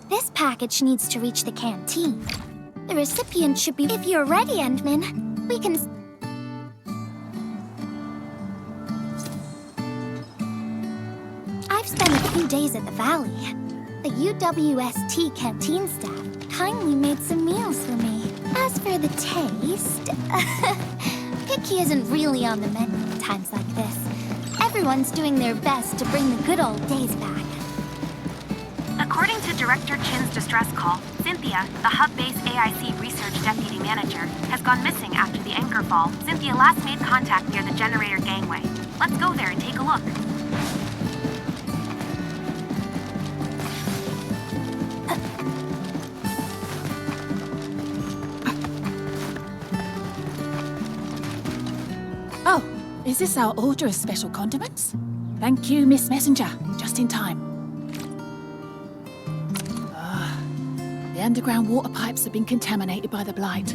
This package needs to reach the canteen. The recipient should be... If you're ready, Endman, we can... I've spent a few days at the Valley. The UWST canteen staff kindly made some meals for me. As for the taste... picky isn't really on the menu at times like this. Everyone's doing their best to bring the good old days back. According to Director Chin's distress call, Cynthia, the hub-based AIC Research Deputy Manager, has gone missing after the anchor fall. Cynthia last made contact near the generator gangway. Let's go there and take a look. Oh, is this our order of special condiments? Thank you, Miss Messenger. Just in time. The underground water pipes have been contaminated by the blight.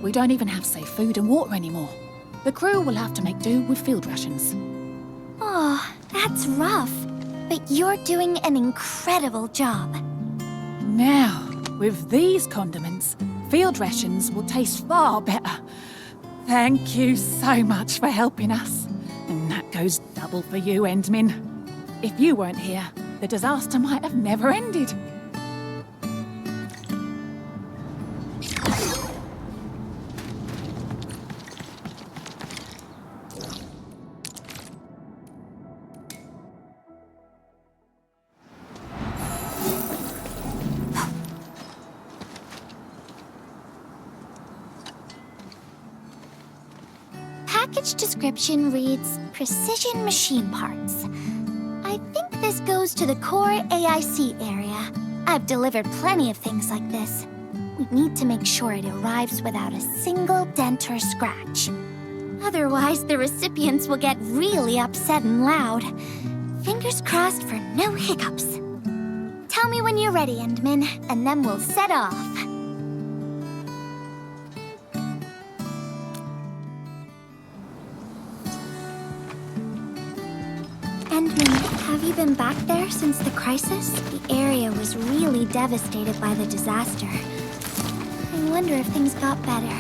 We don't even have safe food and water anymore. The crew will have to make do with field rations. Oh, that's rough. But you're doing an incredible job. Now, with these condiments, field rations will taste far better. Thank you so much for helping us. And that goes double for you, Endman. If you weren't here, the disaster might have never ended. Package description reads, Precision Machine Parts. I think this goes to the core AIC area. I've delivered plenty of things like this. We need to make sure it arrives without a single dent or scratch. Otherwise, the recipients will get really upset and loud. Fingers crossed for no hiccups. Tell me when you're ready, Endman, and then we'll set off. Endman, have you been back there since the crisis? The area was really devastated by the disaster. I wonder if things got better.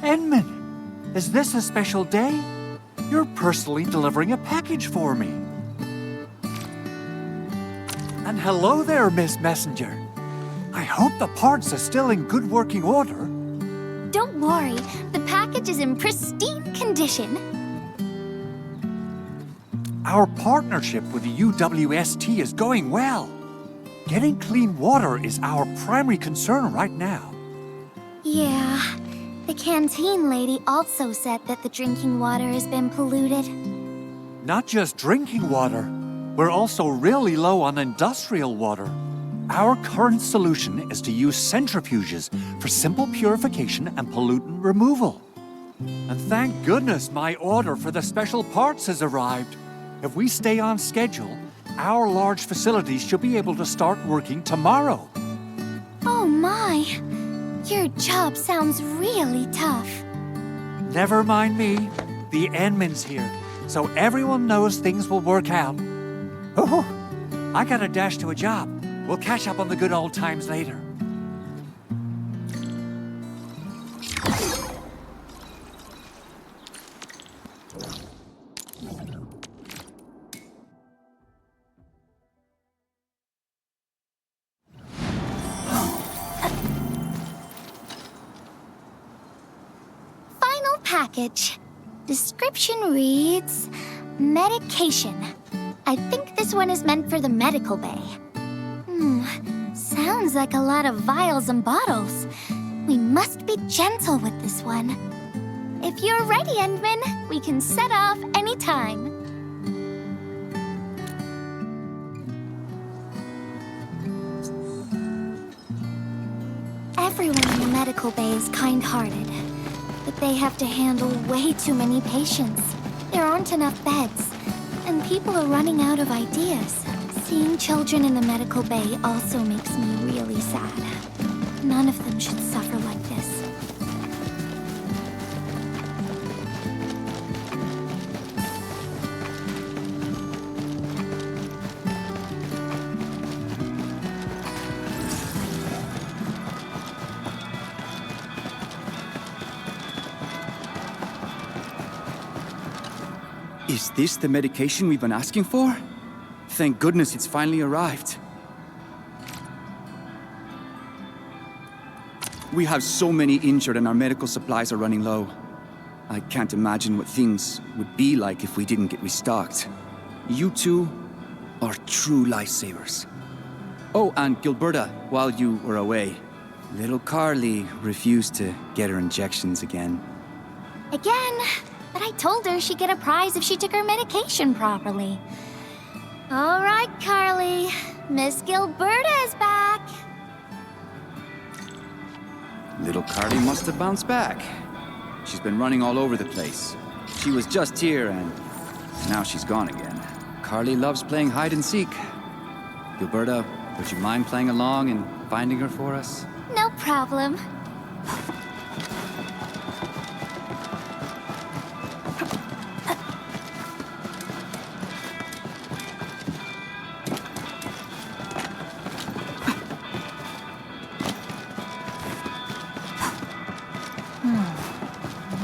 Endman, is this a special day? You're personally delivering a package for me. And hello there, Miss Messenger. I hope the parts are still in good working order. Don't worry, the package is in pristine condition. Our partnership with the UWST is going well. Getting clean water is our primary concern right now. Yeah, the canteen lady also said that the drinking water has been polluted. Not just drinking water, we're also really low on industrial water. Our current solution is to use centrifuges for simple purification and pollutant removal. And thank goodness my order for the special parts has arrived. If we stay on schedule, our large facilities should be able to start working tomorrow. Oh my! Your job sounds really tough. Never mind me. The Endman's here, so everyone knows things will work out. Oh, I gotta dash to a job. We'll catch up on the good old times later. Package. Description reads, medication. I think this one is meant for the medical bay. Sounds sounds like a lot of vials and bottles. We must be gentle with this one. If you're ready, Endman, we can set off anytime. Everyone in the medical bay is kind-hearted, but they have to handle way too many patients. There aren't enough beds, and people are running out of ideas. Seeing children in the medical bay also makes me really sad. None of them should suffer like this. Is this the medication we've been asking for? Thank goodness it's finally arrived. We have so many injured and our medical supplies are running low. I can't imagine what things would be like if we didn't get restocked. You two are true lifesavers. Oh, and Gilberta, while you were away, little Carly refused to get her injections again. Again? But I told her she'd get a prize if she took her medication properly. All right, Carly. Miss Gilberta is back. Little Carly must have bounced back. She's been running all over the place. She was just here and now she's gone again. Carly loves playing hide and seek. Gilberta, would you mind playing along and finding her for us? No problem.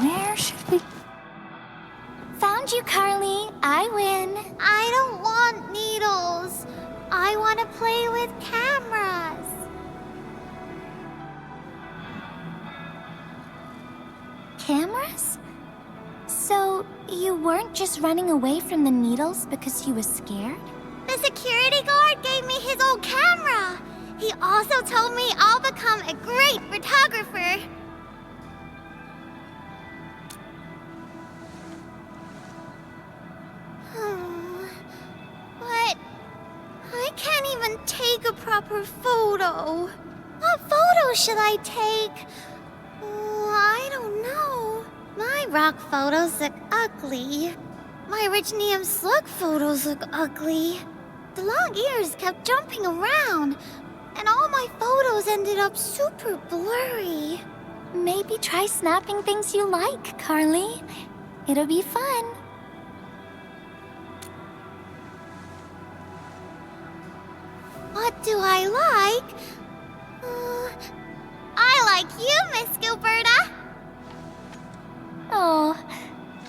Where should we... Found you, Carly. I win. I don't want needles. I want to play with cameras. Cameras? So, you weren't just running away from the needles because you were scared? The security guard gave me his old camera. He also told me I'll become a great photographer. But I can't even take a proper photo. What photo should I take? I don't know. My rock photos look ugly. My rich Neum slug photos look ugly. The long ears kept jumping around, and all my photos ended up super blurry. Maybe try snapping things you like, Carly. It'll be fun. What do I like? I like you, Miss Gilberta. Oh,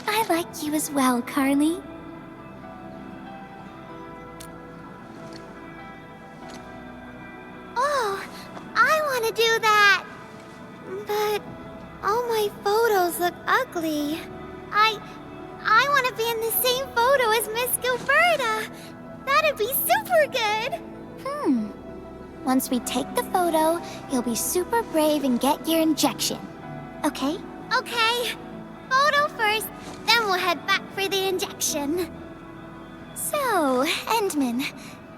I like you as well, Carly. Oh, I want to do that. But all my photos look ugly. I want to be in the same photo as Miss Gilberta. That'd be super good. Once we take the photo, you'll be super brave and get your injection. Okay? Okay. Photo first, then we'll head back for the injection. So, Endman,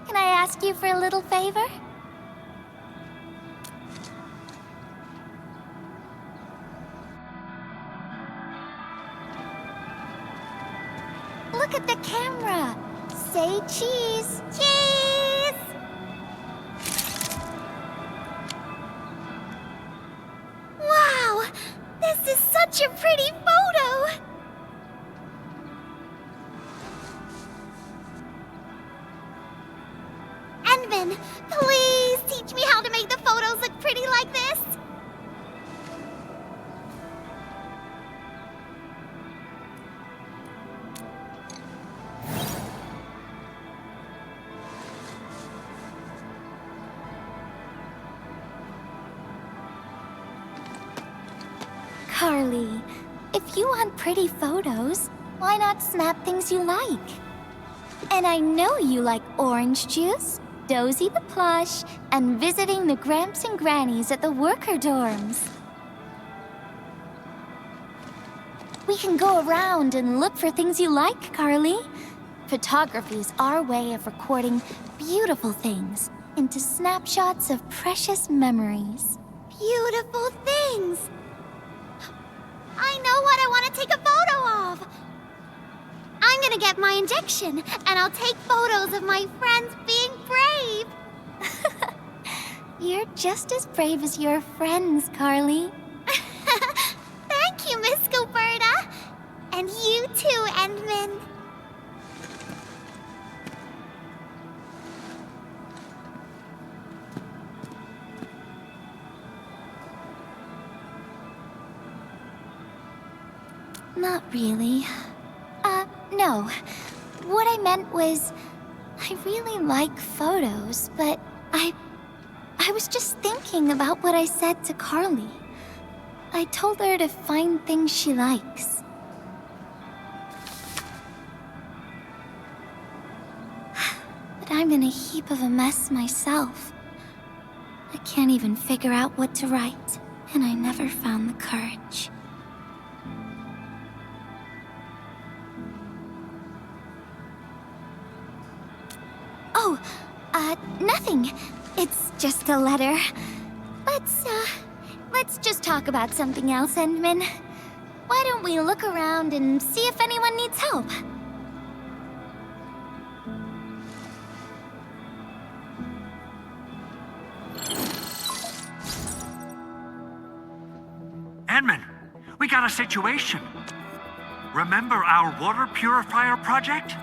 can I ask you for a little favor? Look at the camera. Say cheese. Cheese! Wow! This is such a pretty photo! Endman, please teach me how to make the photos look pretty like this. Carly, if you want pretty photos, why not snap things you like? And I know you like orange juice, Dozy the plush, and visiting the Gramps and Grannies at the worker dorms. We can go around and look for things you like, Carly. Photography's our way of recording beautiful things into snapshots of precious memories. Beautiful things! I know what I want to take a photo of! I'm gonna get my injection, and I'll take photos of my friends being brave! You're just as brave as your friends, Carly. Thank you, Miss Gilberta! And you too, Endman. Not really. No. What I meant was, I really like photos, but I was just thinking about what I said to Carly. I told her to find things she likes. But I'm in a heap of a mess myself. I can't even figure out what to write, and I never found the courage. Oh, nothing. It's just a letter. Let's just talk about something else, Endman. Why don't we look around and see if anyone needs help? Edmund, we got a situation. Remember our water purifier project?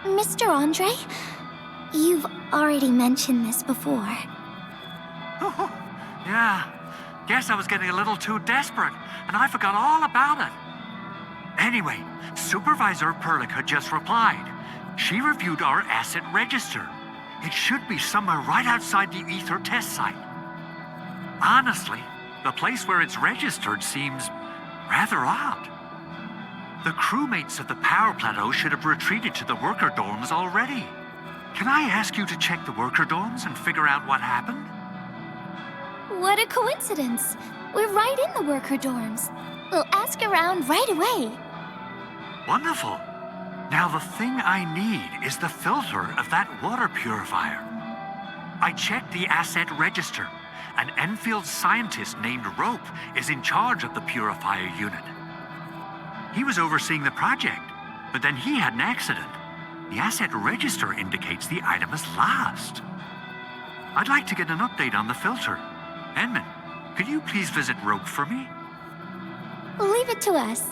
Mr. Andre, you've already mentioned this before. Yeah, guess I was getting a little too desperate, and I forgot all about it. Anyway, Supervisor Perlica just replied. She reviewed our asset register. It should be somewhere right outside the Ether test site. Honestly, the place where it's registered seems rather odd. The crewmates of the power plateau should have retreated to the worker dorms already. Can I ask you to check the worker dorms and figure out what happened? What a coincidence. We're right in the worker dorms. We'll ask around right away. Wonderful. Now the thing I need is the filter of that water purifier. I checked the asset register. An Enfield scientist named Rope is in charge of the purifier unit. He was overseeing the project, but then he had an accident. The asset register indicates the item is lost. I'd like to get an update on the filter. Edmund, could you please visit Rope for me? Leave it to us.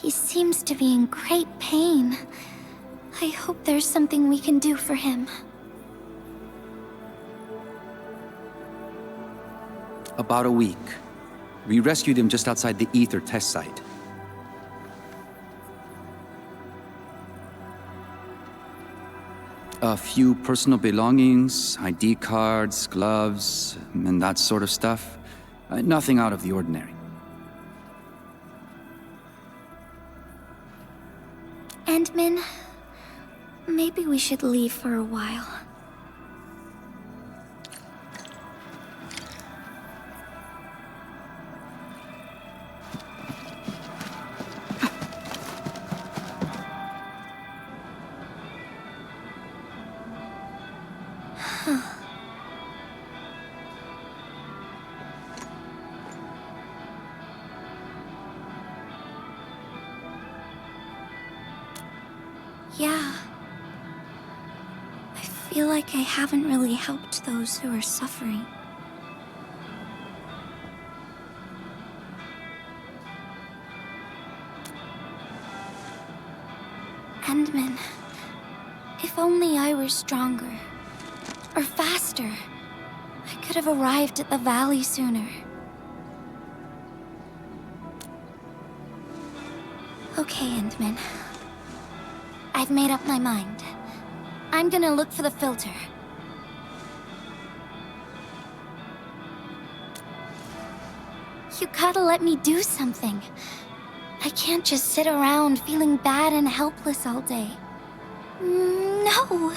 He seems to be in great pain. I hope there's something we can do for him. About a week. We rescued him just outside the Ether test site. A few personal belongings, ID cards, gloves, and that sort of stuff. Nothing out of the ordinary. Endman, maybe we should leave for a while. Yeah. I feel like I haven't really helped those who are suffering. Endman, if only I were stronger, or faster, I could have arrived at the valley sooner. Okay, Endman. I've made up my mind. I'm gonna look for the filter. You gotta let me do something. I can't just sit around feeling bad and helpless all day. No.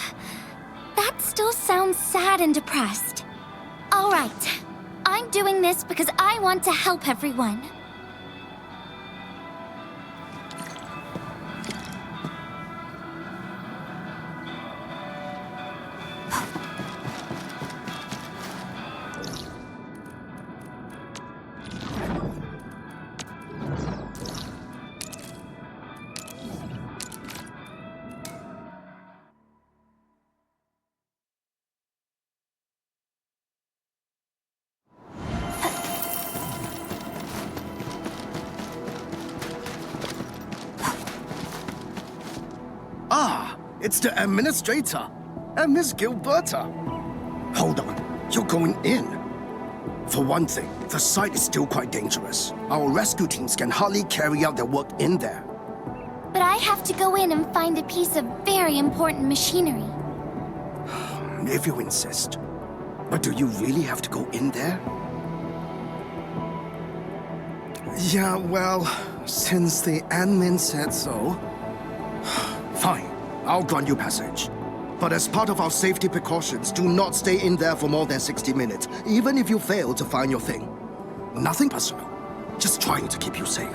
That still sounds sad and depressed. All right. I'm doing this because I want to help everyone. It's the administrator and Miss Gilberta. Hold on, you're going in. For one thing, the site is still quite dangerous. Our rescue teams can hardly carry out their work in there. But I have to go in and find a piece of very important machinery. If you insist. But do you really have to go in there? Yeah, well, since the admin said so. Fine. I'll grant you passage. But as part of our safety precautions, do not stay in there for more than 60 minutes, even if you fail to find your thing. Nothing personal. Just trying to keep you safe.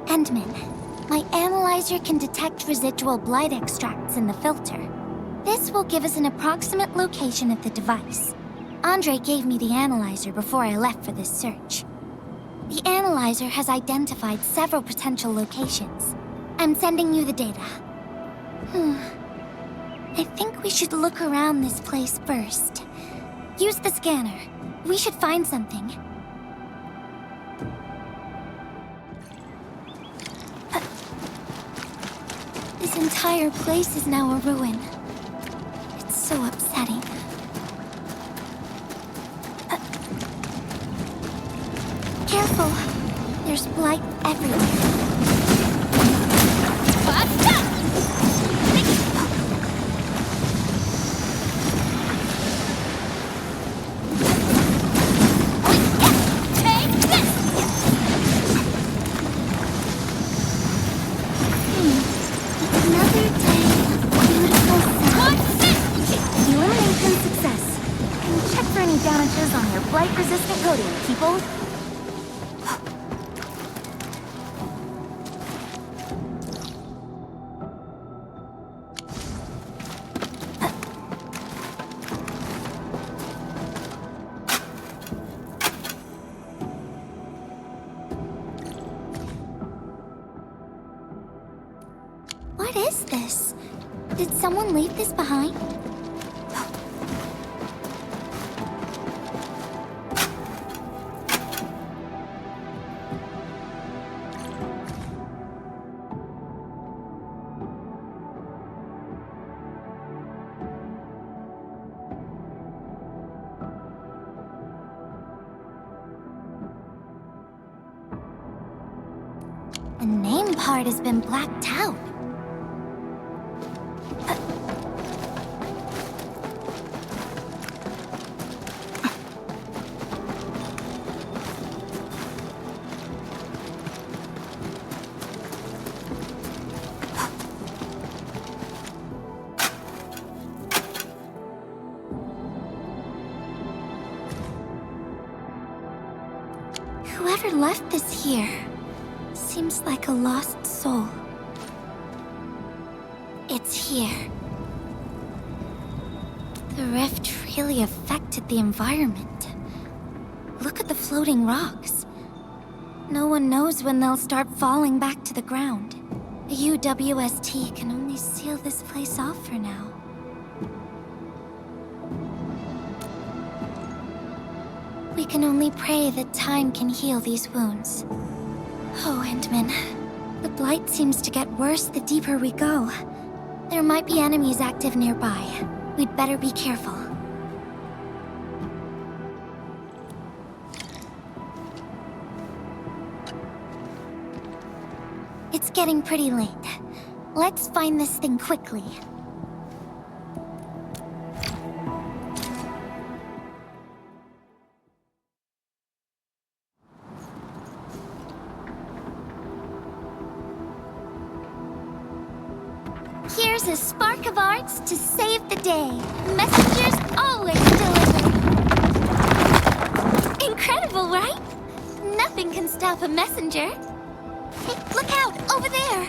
Endman, my analyzer can detect residual blight extracts in the filter. This will give us an approximate location of the device. Andre gave me the analyzer before I left for this search. The analyzer has identified several potential locations. I'm sending you the data. I think we should look around this place first. Use the scanner. We should find something. This entire place is now a ruin. It's so upsetting. Careful. There's blight everywhere. Take this! Another day of beautiful sun. Elimination success. And check for any damages on your blight-resistant coating, people. What is this? Did someone leave this behind? The name part has been blacked out. Whoever left this here seems like a lost soul. It's here. The rift really affected the environment. Look at the floating rocks. No one knows when they'll start falling back to the ground. The UWST can only seal this place off for now. We can only pray that time can heal these wounds. Oh, Endman. The blight seems to get worse the deeper we go. There might be enemies active nearby. We'd better be careful. getting pretty late. Let's find this thing quickly. Here's a spark of arts to save the day. Messengers always deliver. Incredible, right? Nothing can stop a messenger. Hey, look out! Over there!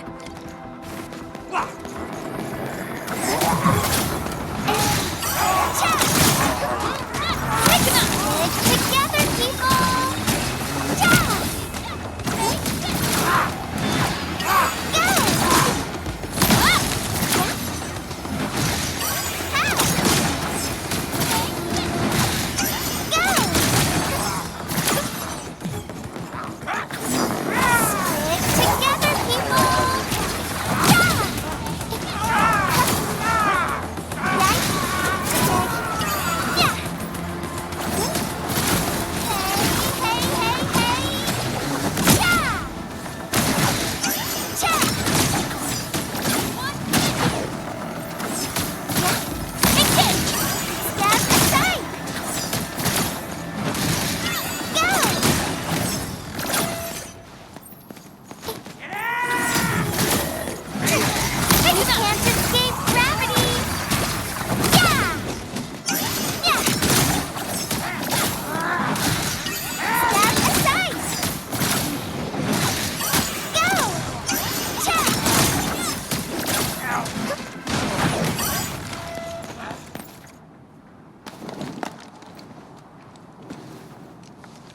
Check! Pick him up! Stick together, people! Yeah! Go!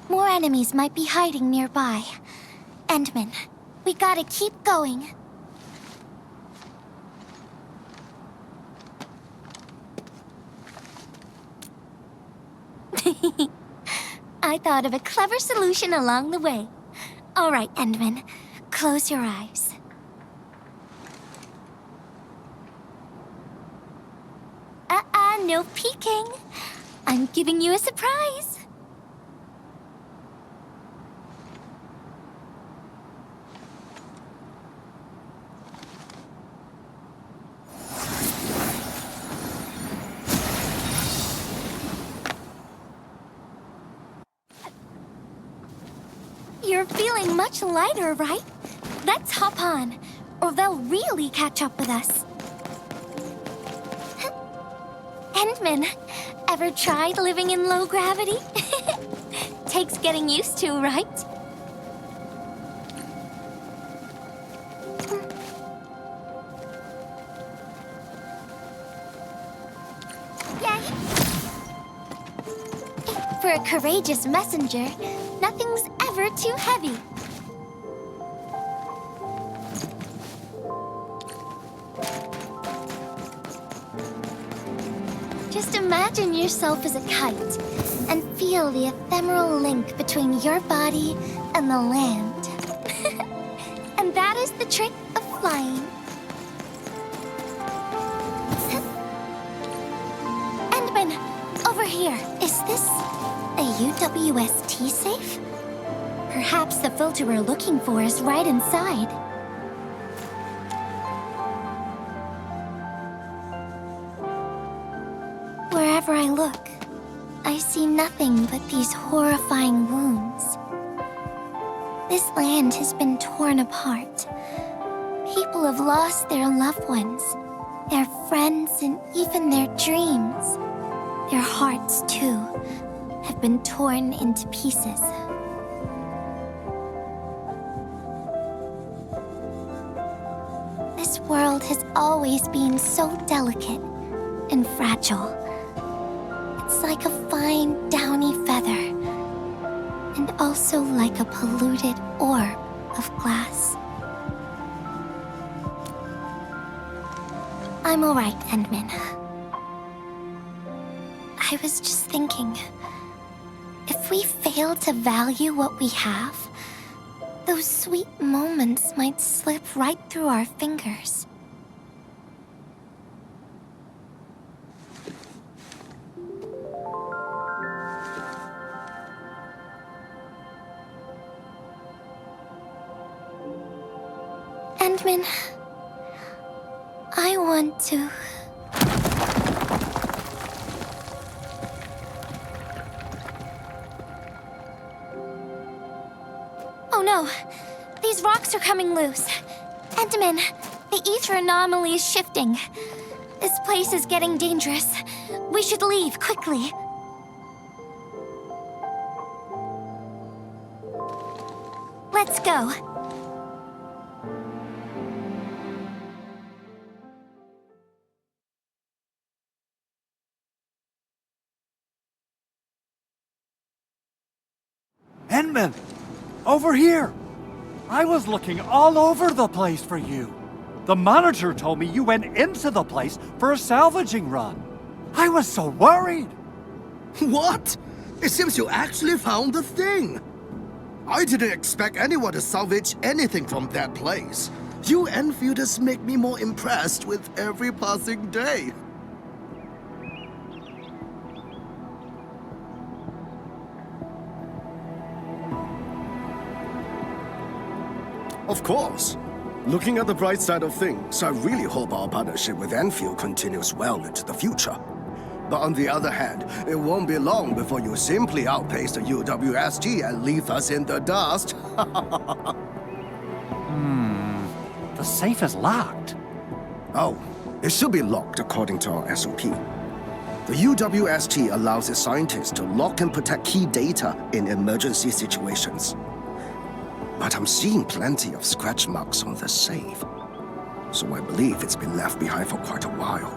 More enemies might be hiding nearby. Endman, we gotta keep going. I thought of a clever solution along the way. All right, Endman, close your eyes. No peeking. I'm giving you a surprise. You're feeling much lighter, right? Let's hop on, or they'll really catch up with us. Endman, ever tried living in low gravity? Takes getting used to, right? Yay! For a courageous messenger, nothing's ever too heavy. Just imagine yourself as a kite and feel the ephemeral link between your body and the land. And that is the trick of flying. Endman, over here. Is this a UWST safe? Perhaps the filter we're looking for is right inside. Wherever I look, I see nothing but these horrifying wounds. This land has been torn apart. People have lost their loved ones, their friends, and even their dreams. Their hearts, too, have been torn into pieces. This world has always been so delicate and fragile. It's like a fine, downy feather, and also like a polluted orb of glass. I'm all right, Endman. I was just thinking, if we fail to value what we have, those sweet moments might slip right through our fingers. Endman, I want to... Oh no! These rocks are coming loose. Endman, the ether anomaly is shifting. This place is getting dangerous. We should leave quickly. Let's go. Endman! Over here! I was looking all over the place for you. The manager told me you went into the place for a salvaging run. I was so worried. What? It seems you actually found the thing. I didn't expect anyone to salvage anything from that place. You Enfielders make me more impressed with every passing day. Of course. Looking at the bright side of things, I really hope our partnership with Enfield continues well into the future. But on the other hand, it won't be long before you simply outpace the UWSG and leave us in the dust. The safe is locked. Oh, it should be locked according to our SOP. The UWSG allows its scientists to lock and protect key data in emergency situations. But I'm seeing plenty of scratch marks on the safe, so I believe it's been left behind for quite a while.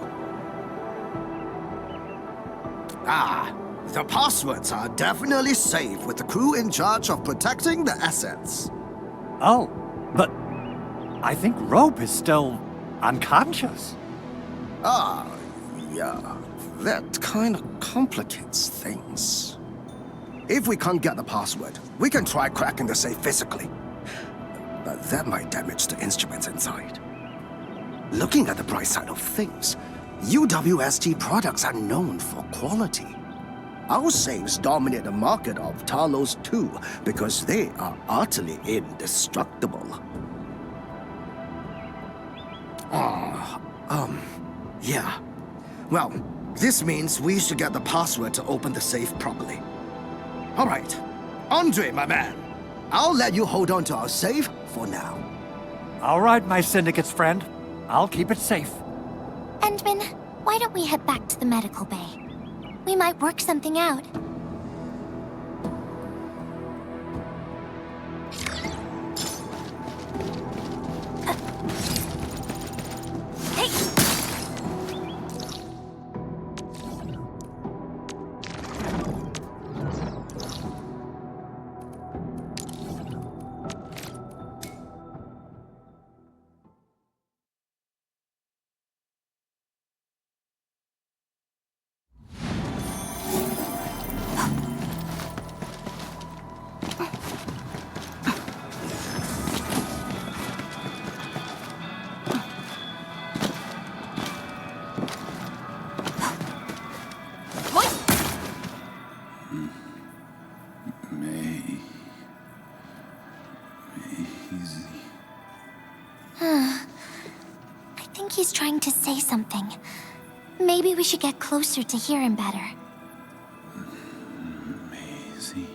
Ah, the passwords are definitely safe with the crew in charge of protecting the assets. Oh, but I think Rope is still unconscious. Ah, yeah, that kind of complicates things. If we can't get the password, we can try cracking the safe physically. But that might damage the instruments inside. Looking at the bright side of things, UWST products are known for quality. Our safes dominate the market of Talos too, because they are utterly indestructible. Yeah. Well, this means we should get the password to open the safe properly. All right. Andre, my man. I'll let you hold on to our safe for now. All right, my syndicate's friend. I'll keep it safe. Endman, why don't we head back to the medical bay? We might work something out. Hey! I think he's trying to say something. Maybe we should get closer to hear him better. Maisie.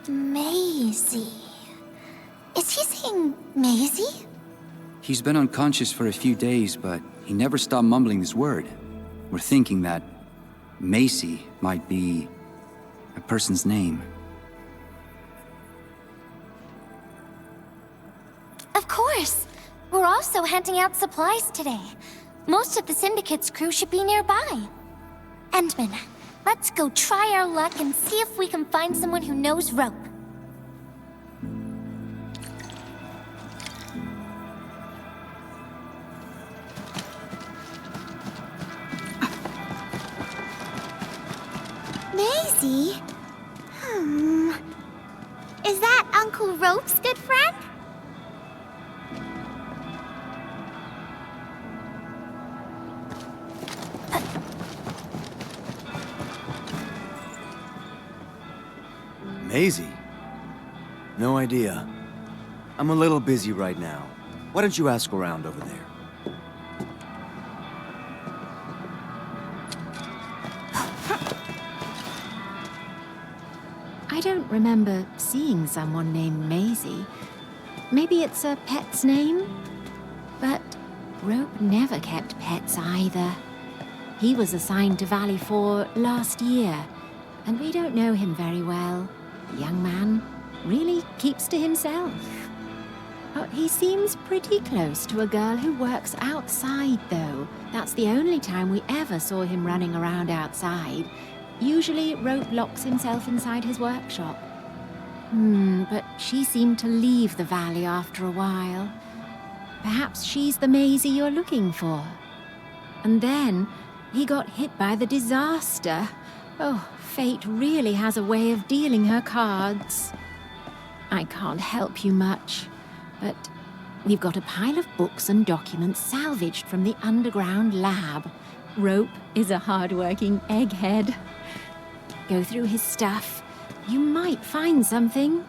Maisie. Is he saying Maisie? He's been unconscious for a few days, but he never stopped mumbling this word. We're thinking that Macy might be a person's name. Of course. We're also handing out supplies today. Most of the Syndicate's crew should be nearby. Endman, let's go try our luck and see if we can find someone who knows rope. Maisie? Is that Uncle Rope's good friend? Maisie? No idea. I'm a little busy right now. Why don't you ask around over there? I don't remember seeing someone named Maisie. Maybe it's a pet's name? But Rope never kept pets either. He was assigned to Valley 4 last year, and we don't know him very well. The young man really keeps to himself. Oh, he seems pretty close to a girl who works outside, though. That's the only time we ever saw him running around outside. Usually, Rope locks himself inside his workshop. But she seemed to leave the valley after a while. Perhaps she's the Maisie you're looking for. And then, he got hit by the disaster. Oh, fate really has a way of dealing her cards. I can't help you much, but we've got a pile of books and documents salvaged from the underground lab. Rope is a hard-working egghead. Go through his stuff. You might find something.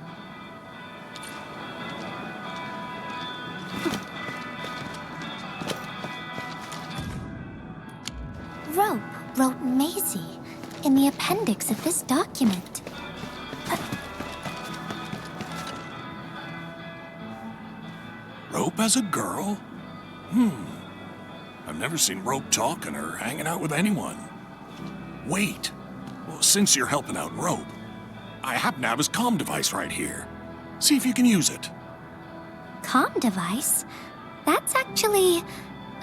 Rope wrote Maisie in the appendix of this document. Rope as a girl? I've never seen Rope talking or hanging out with anyone. Wait. Well, since you're helping out Rope, I happen to have his comm device right here. See if you can use it. Comm device? That's actually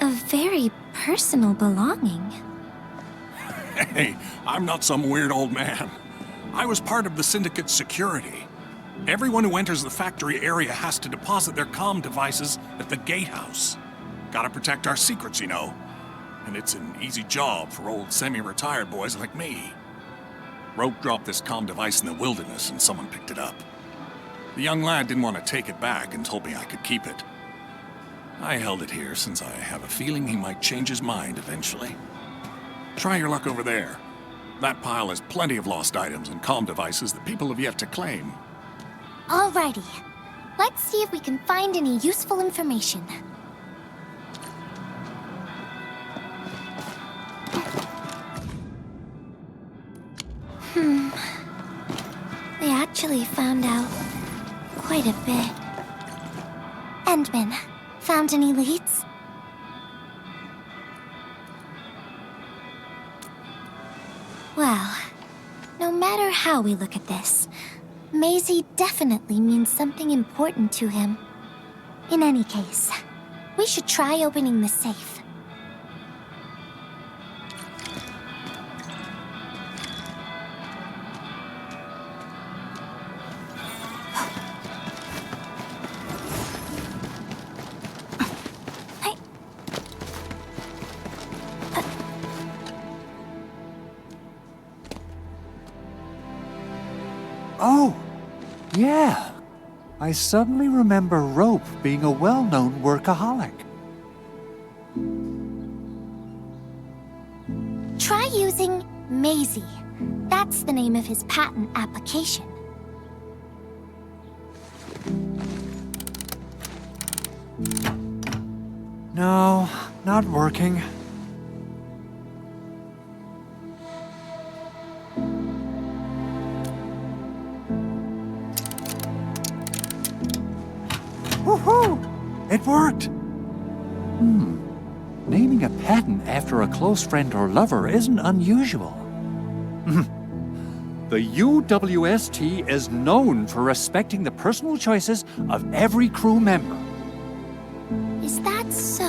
a very personal belonging. Hey, I'm not some weird old man. I was part of the Syndicate's security. Everyone who enters the factory area has to deposit their comm devices at the gatehouse. Gotta protect our secrets, you know. And it's an easy job for old semi-retired boys like me. Rope dropped this comm device in the wilderness and someone picked it up. The young lad didn't want to take it back and told me I could keep it. I held it here since I have a feeling he might change his mind eventually. Try your luck over there. That pile has plenty of lost items and comm devices that people have yet to claim. Alrighty. Let's see if we can find any useful information. They actually found out quite a bit. Endman, found any leads? Well, no matter how we look at this, Maisie definitely means something important to him. In any case, we should try opening the safe. Oh, yeah. I suddenly remember Rope being a well-known workaholic. Try using Maisie. That's the name of his patent application. No, not working. Woohoo! It worked! Naming a patent after a close friend or lover isn't unusual. The UWST is known for respecting the personal choices of every crew member. Is that so?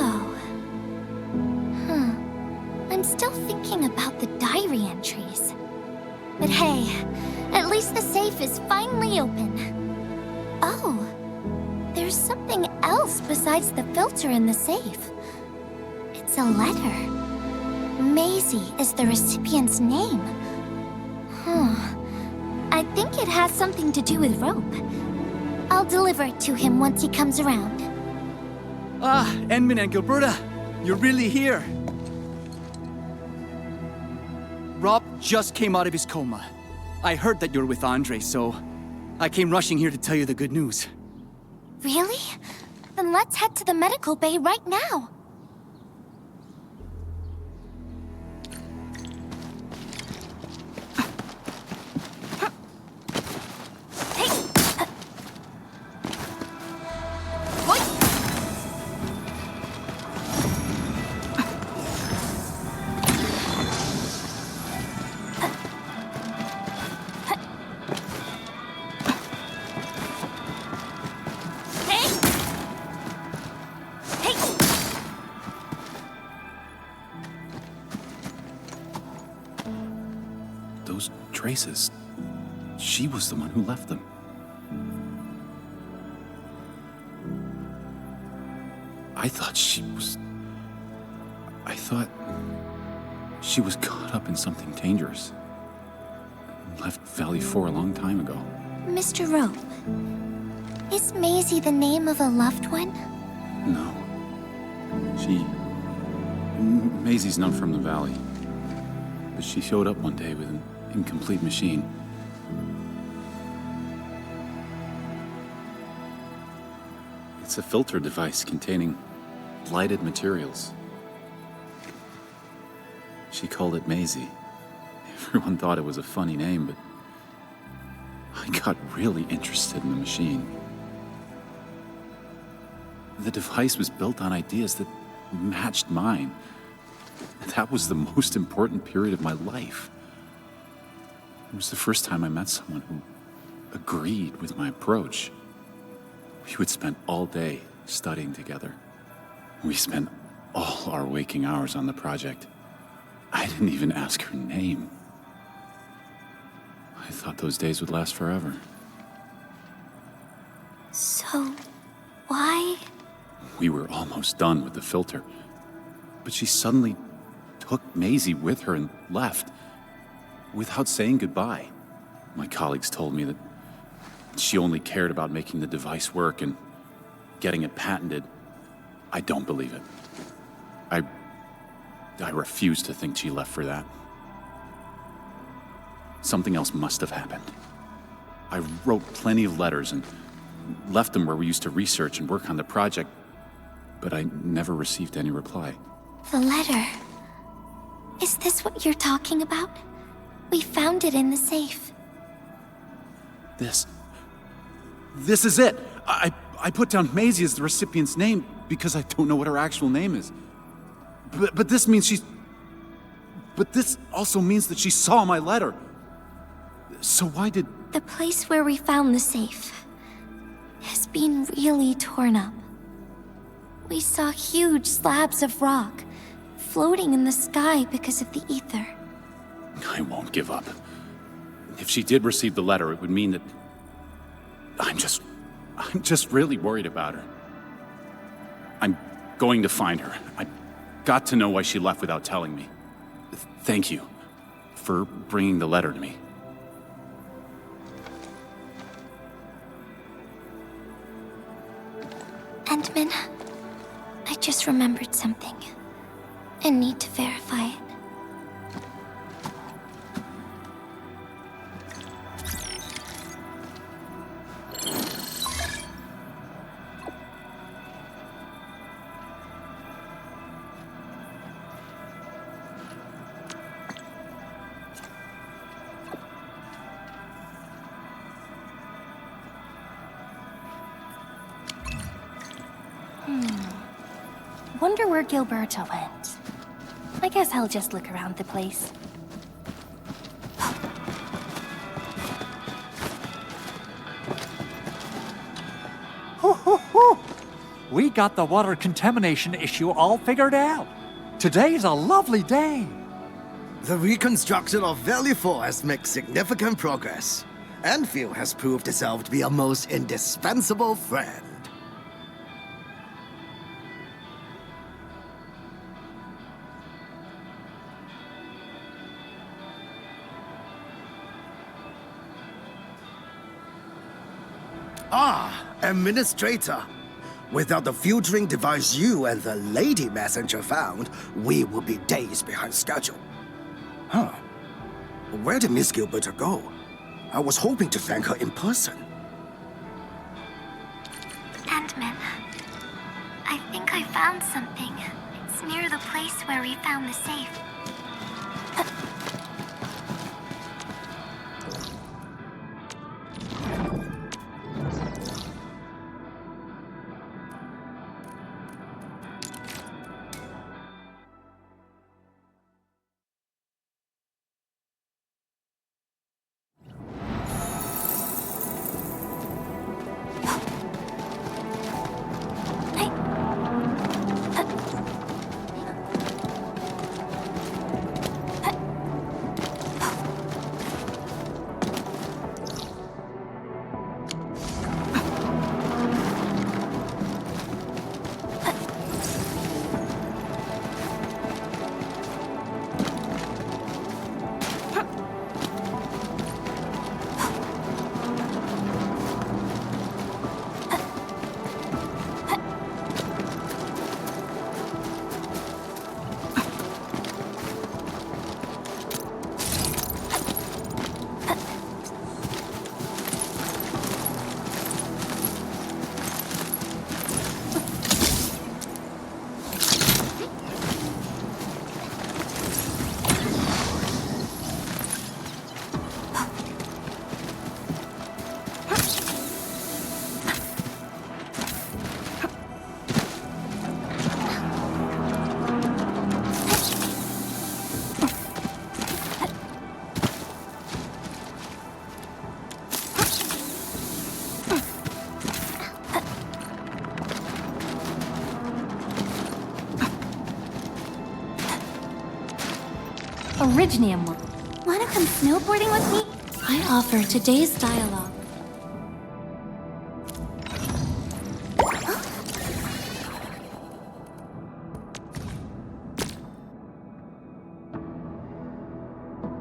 I'm still thinking about the diary entries. But hey, at least the safe is finally open. Oh, there's something else besides the filter in the safe. It's a letter. Maisie is the recipient's name. I think it has something to do with Rope. I'll deliver it to him once he comes around. Ah, Endman and Gilberta, you're really here. Rob just came out of his coma. I heard that you're with Andre, so I came rushing here to tell you the good news. Really? Then let's head to the medical bay right now. Those traces. She was the one who left them. I thought she was caught up in something dangerous. Left Valley 4 a long time ago. Mr. Rope, is Maisie the name of a loved one? No. Maisie's not from the Valley. But she showed up one day with an incomplete machine. It's a filter device containing lighted materials. She called it Maisie. Everyone thought it was a funny name, but I got really interested in the machine. The device was built on ideas that matched mine. That was the most important period of my life. It was the first time I met someone who agreed with my approach. We would spend all day studying together. We spent all our waking hours on the project. I didn't even ask her name. I thought those days would last forever. So, why? We were almost done with the filter, but she suddenly took Maisie with her and left without saying goodbye. My colleagues told me that she only cared about making the device work and getting it patented. I don't believe it. I refuse to think she left for that. Something else must have happened. I wrote plenty of letters and left them where we used to research and work on the project, but I never received any reply. The letter. Is this what you're talking about? We found it in the safe. This is it! I put down Maisie as the recipient's name because I don't know what her actual name is. But this means she's... But this also means that she saw my letter. So why did... The place where we found the safe has been really torn up. We saw huge slabs of rock floating in the sky because of the ether. I won't give up. If she did receive the letter, it would mean that... I'm just really worried about her. I'm going to find her. I've got to know why she left without telling me. Thank you for bringing the letter to me. Endman, I just remembered something. I need to verify it. Wonder where Gilberta went. I guess I'll just look around the place. We got the water contamination issue all figured out. Today's a lovely day. The reconstruction of Valley 4 has made significant progress. Enfield has proved itself to be a most indispensable friend. Administrator. Without the filtering device you and the lady messenger found, we would be days behind schedule. Huh. Where did Miss Gilberta go? I was hoping to thank her in person. I found something. It's near the place where we found the safe. Originium. Wanna come snowboarding with me? I offer today's dialogue.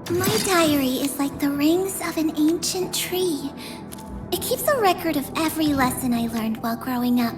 My diary is like the rings of an ancient tree. It keeps a record of every lesson I learned while growing up.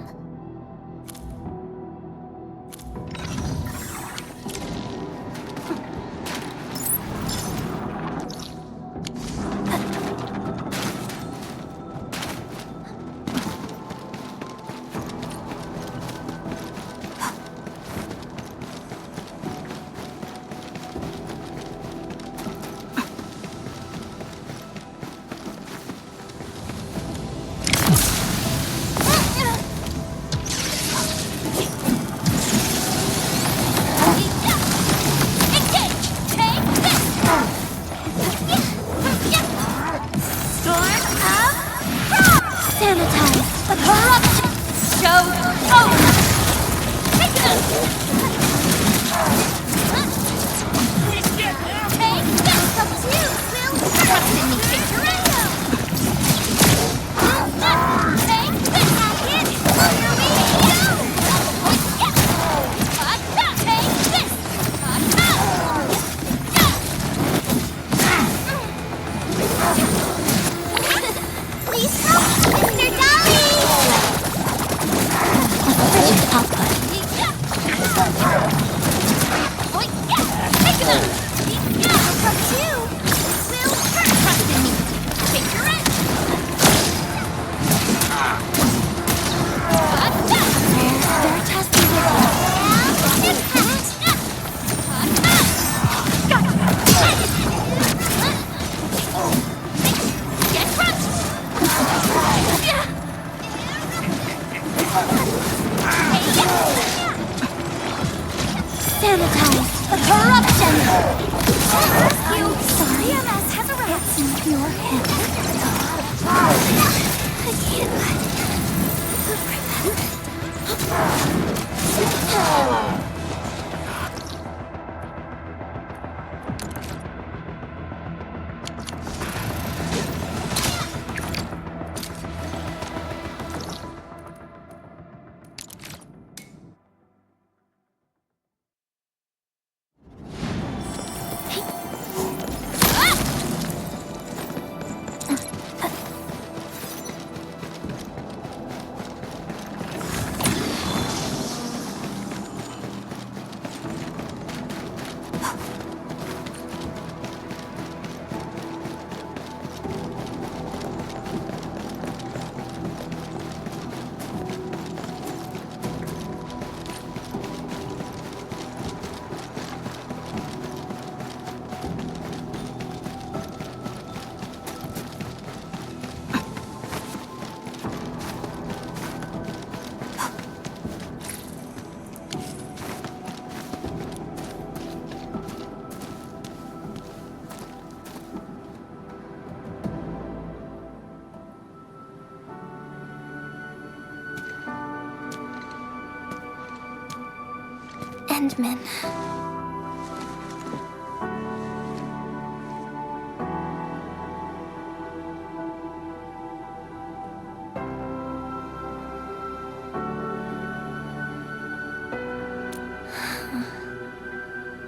Endman.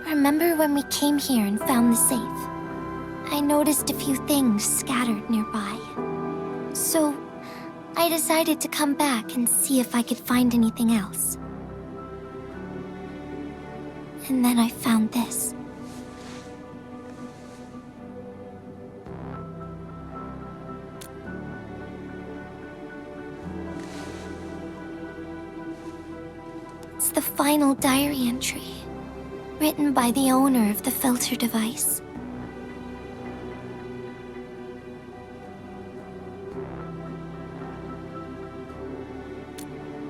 Remember when we came here and found the safe? I noticed a few things scattered nearby. So, I decided to come back and see if I could find anything else. And then I found this. It's the final diary entry, written by the owner of the filter device.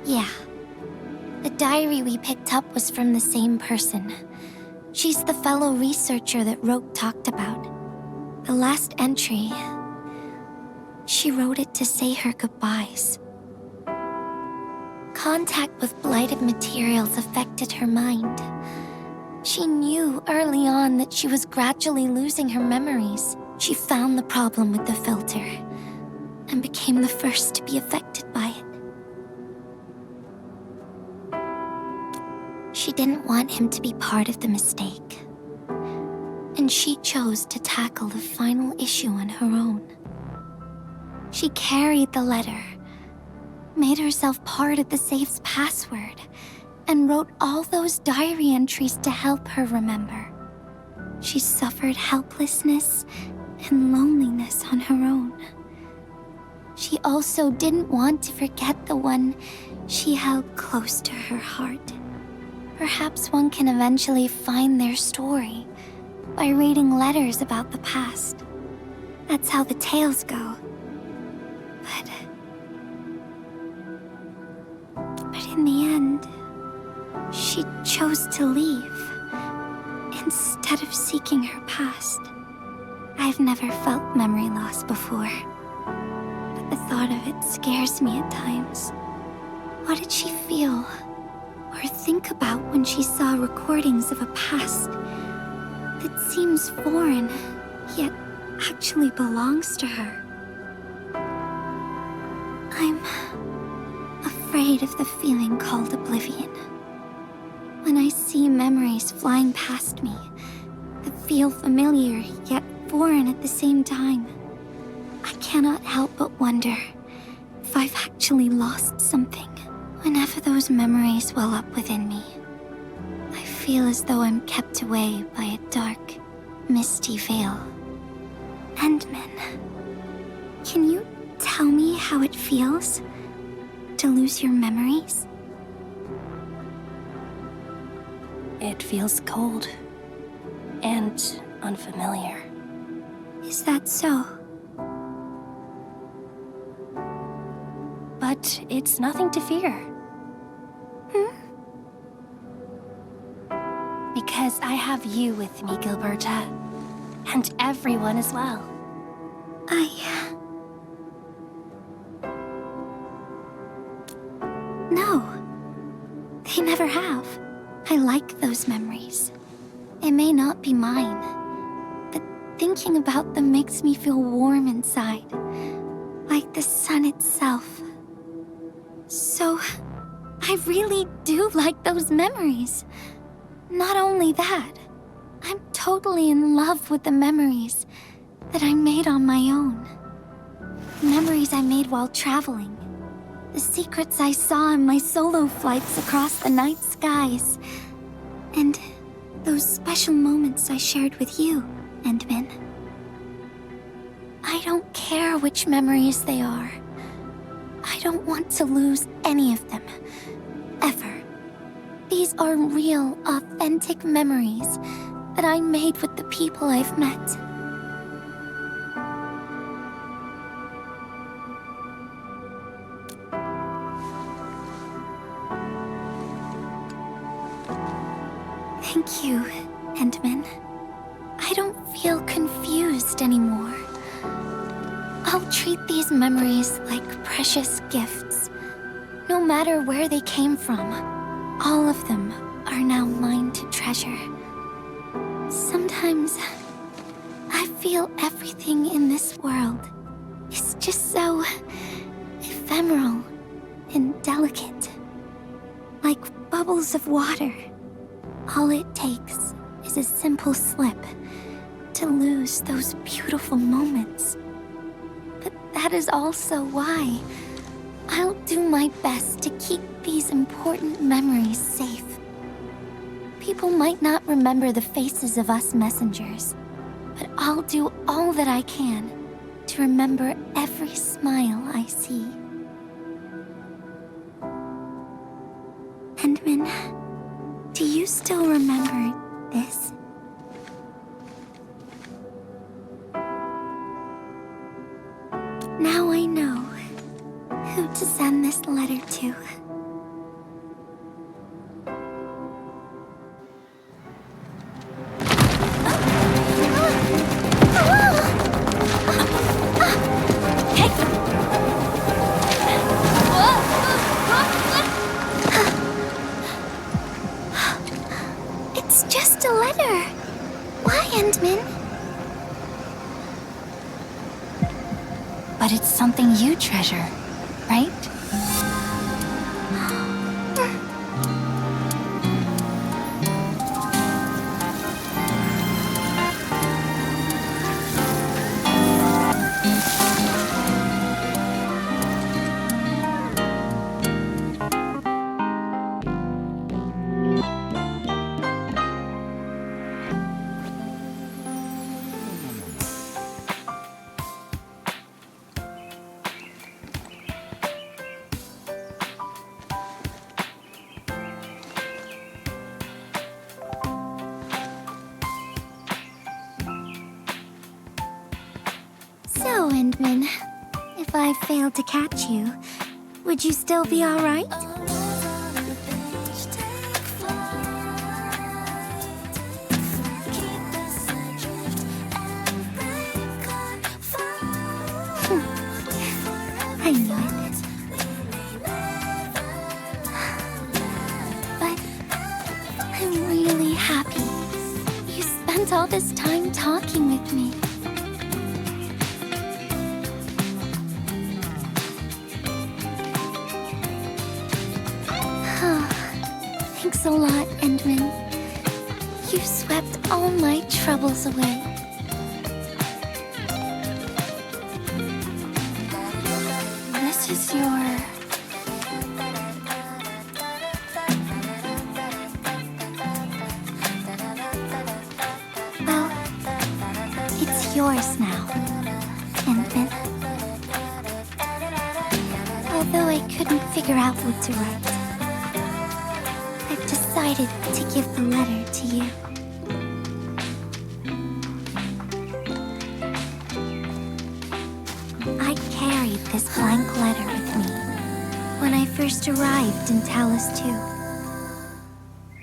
Yeah. The diary we picked up was from the same person. She's the fellow researcher that Roke talked about. The last entry, she wrote it to say her goodbyes. Contact with blighted materials affected her mind. She knew early on that she was gradually losing her memories. She found the problem with the filter and became the first to be affected by it. She didn't want him to be part of the mistake, and she chose to tackle the final issue on her own. She carried the letter, made herself part of the safe's password, and wrote all those diary entries to help her remember. She suffered helplessness and loneliness on her own. She also didn't want to forget the one she held close to her heart. Perhaps one can eventually find their story by reading letters about the past. That's how the tales go. But in the end, she chose to leave instead of seeking her past. I've never felt memory loss before, but the thought of it scares me at times. What did she feel or think about when she saw recordings of a past that seems foreign, yet actually belongs to her? I'm afraid of the feeling called oblivion. When I see memories flying past me that feel familiar yet foreign at the same time, I cannot help but wonder if I've actually lost something. Whenever those memories well up within me, I feel as though I'm kept away by a dark, misty veil. Endman, can you tell me how it feels to lose your memories? It feels cold and unfamiliar. Is that so? But it's nothing to fear. Because I have you with me, Gilberta. And everyone as well. No. They never have. I like those memories. It may not be mine, but thinking about them makes me feel warm inside, like the sun itself. So, I really do like those memories. Not only that, I'm totally in love with the memories that I made on my own. Memories I made while traveling. The secrets I saw in my solo flights across the night skies. And those special moments I shared with you, Endman. I don't care which memories they are. I don't want to lose any of them. Ever. These are real, authentic memories that I made with the people I've met. Thank you, Endman. I don't feel confused anymore. I'll treat these memories like precious gifts. No matter where they came from, all of them are now mine to treasure. Sometimes I feel everything in this world is just so ephemeral and delicate. Like bubbles of water. All it takes is a simple slip to lose those beautiful moments. But that is also why I'll do my best to keep these important memories safe. People might not remember the faces of us messengers, but I'll do all that I can to remember every smile I see. Endman, do you still remember this? Now I know who to send this letter to. It's just a letter. Why, Endman? But it's something you treasure, right? So, Endman, if I failed to catch you, would you still be all right? I knew it. But I'm really happy you spent all this time talking with me. Thanks a lot, Endman. You swept all my troubles away. This is your... Well, it's yours now, Endman. Although I couldn't figure out what to write, I've decided to give the letter to you. I carried this blank letter with me when I first arrived in Talus 2.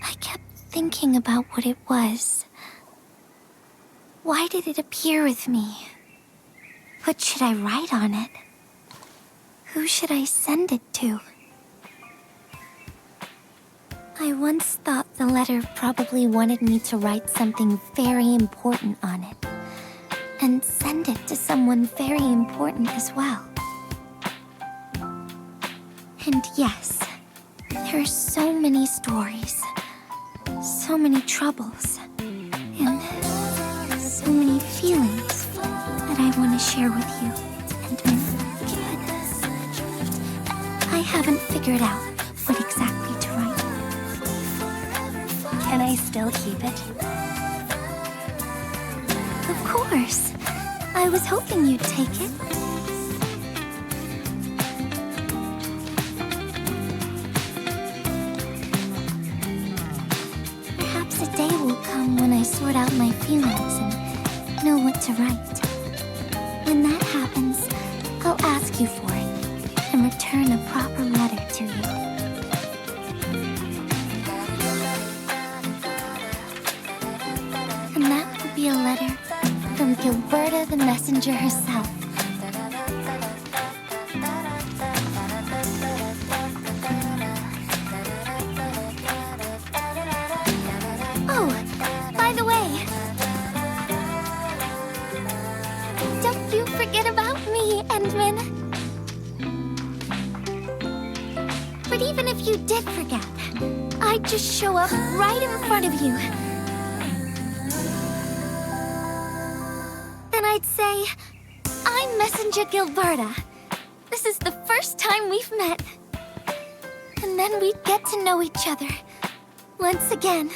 I kept thinking about what it was. Why did it appear with me? What should I write on it? Who should I send it to? I once thought the letter probably wanted me to write something very important on it, and send it to someone very important as well. And yes, there are so many stories, so many troubles, and so many feelings that I want to share with you, Endman. But I haven't figured out what exactly to write. Can I still keep it? Of course. I was hoping you'd take it. Perhaps a day will come when I sort out my feelings and know what to write. When that happens, I'll ask you for it and return a proper letter to you. And that will be a letter from Gilberta the messenger herself. forget about me, Endman. But even if you did forget, I'd just show up right in front of you. Then I'd say, I'm Messenger Gilberta. This is the first time we've met. And then we'd get to know each other. Once again.